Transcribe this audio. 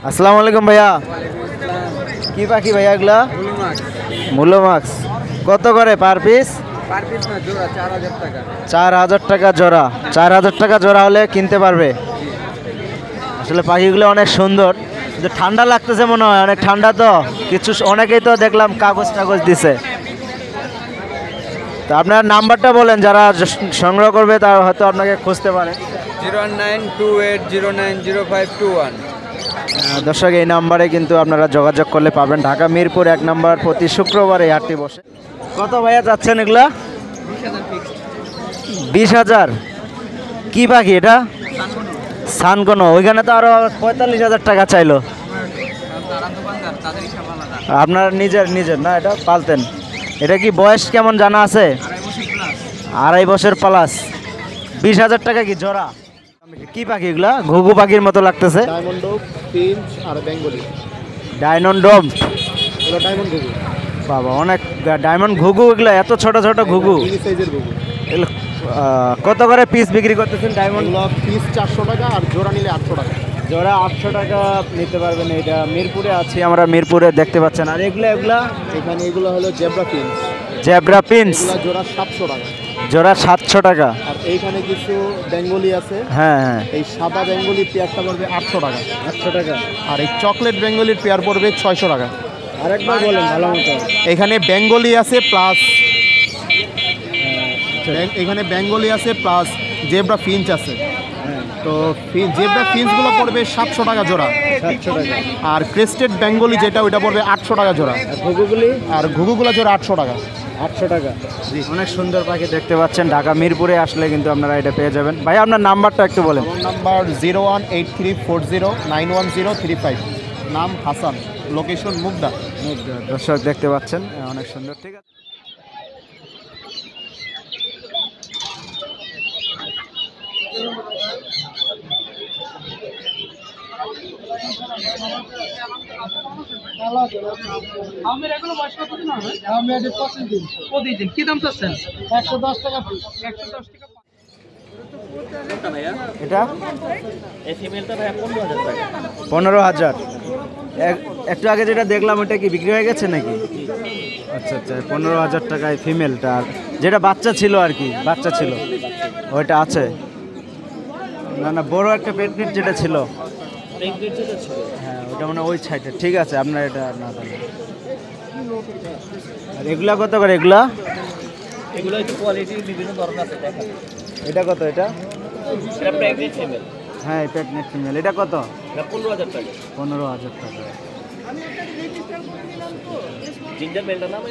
আসসালামু আলাইকুম ভাইয়া। কি পাখি ভাইয়া এগুলা? মূল্য মাছ কত করে পার পিস? 4,000 টাকা জোড়া। 4,000 টাকা জোড়া হলে কিনতে পারবে। আসলে পাখিগুলো অনেক সুন্দর, কিন্তু ঠান্ডা লাগতেছে মনে হয়, অনেক ঠান্ডা তো। কিছু অনেকেই তো দেখলাম কাগজ টাগজ দিছে। তো আপনার নাম্বারটা বলেন, যারা সংগ্রহ করবে তারা হয়তো আপনাকে খুঁজতে পারে। 01928090521। দর্শক, এই নাম্বারে কিন্তু আপনারা যোগাযোগ করলে পাবেন। ঢাকা মিরপুর 1 নম্বর, প্রতি শুক্রবার এই হাটটি বসে। কত ভাইয়া যাচ্ছেন এগুলা? 20,000। কি পাখি এটা? সানকোনো। ওইখানে তো আরো 45,000 টাকা চাইলো। আপনার নিজের না, এটা পালতেন? এটা কি বয়স কেমন জানা আছে? 2.5 বছর প্লাস। 20,000 টাকা কি জোড়া? কি পাখি এগুলা? ঘুঘু পাখির মতো লাগতেছে। ডায়মন্ড ডোভ, ফিঞ্চ আর বেঙ্গলি। Diamond dove. এগুলো ডায়মন্ড ঘুঘু। বাবা, অনেক ডায়মন্ড ঘুঘু এগুলো, এত ছোট ছোট ঘুঘু। মিনি সাইজের ঘুঘু। এগুলো কত করে পিস বিক্রি করতেছেন ডায়মন্ড? এগুলো পিস 400 টাকা আর জোড়া নিলে 800 টাকা। জোড়া 800 টাকা নিতে পারবেন। এটা মিরপুরে আছি আমরা, মিরপুরে দেখতে পাচ্ছেন। আর এগুলা এখানে এগুলো হলো জেব্রা ফিঞ্চ। Zebra pins. এগুলো জোড়া 700 টাকা। জোড়া 700 টাকা। আর এইখানে কিছু বেঙ্গলি আছে। হ্যাঁ হ্যাঁ। এই সাদা বেঙ্গলি পেয়ারটা পড়বে 800 টাকা। 800 টাকা। আর এই চকলেট বেঙ্গলির পেয়ার পড়বে 600 টাকা। আরেকবার বলেন ভালো মতো। এখানে বেঙ্গলি আছে প্লাস এখানে বেঙ্গলি আছে প্লাস জেব্রা ফিঞ্চ আছে। তো জেব্রা ফিঞ্চগুলো পড়বে 700 টাকা জোড়া। 700 টাকা। আর ক্রেস্টেড বেঙ্গলি যেটা ওইটা পড়বে 800 টাকা জোড়া। ঘুঘুগুলি? আর ঘুঘুগুলো জোড়া 800 টাকা। 800 টাকা। অনেক সুন্দর পাখি দেখতে পাচ্ছেন। ঢাকা মিরপুরে আসলে কিন্তু আপনারা এটা পেয়ে যাবেন। ভাই, আপনার নাম্বারটা একটু বলেন। Phone number 01834091035। নাম হাসান, লোকেশন মুগদা। দর্শক দেখতে পাচ্ছেন, অনেক সুন্দর। ঠিক আছে। প্রতিদিন কি দাম চাচ্ছেন? 110 টাকা পিস। 110 টাকা। এটা 15,000। একটু আগে যেটা দেখলাম ওটা কি বিক্রি হয়ে গেছে নাকি? আচ্ছা আচ্ছা, 15,000 টাকায় ফিমেলটা। আর যেটা বাচ্চা ছিল আর কি, বাচ্চা ছিল ওইটা আছে? না না, বড় একটা প্রেগনেন্ট যেটা ছিল। হ্যাঁ, ওটা মানে ওই সাইডে। ঠিক আছে, আপনার এটা না তাহলে। আর এগুলা কত করে? এগুলা একটু কোয়ালিটি বিভিন্ন ধরনের আছে, দেখা। এটা কত? এটা প্রেগনেন্ট ফিমেল। হ্যাঁ, প্রেগনেন্ট ফিমেল। এটা কত? 15,000 টাকা। 15,000 টাকা। জিঞ্জার মেলটার নাম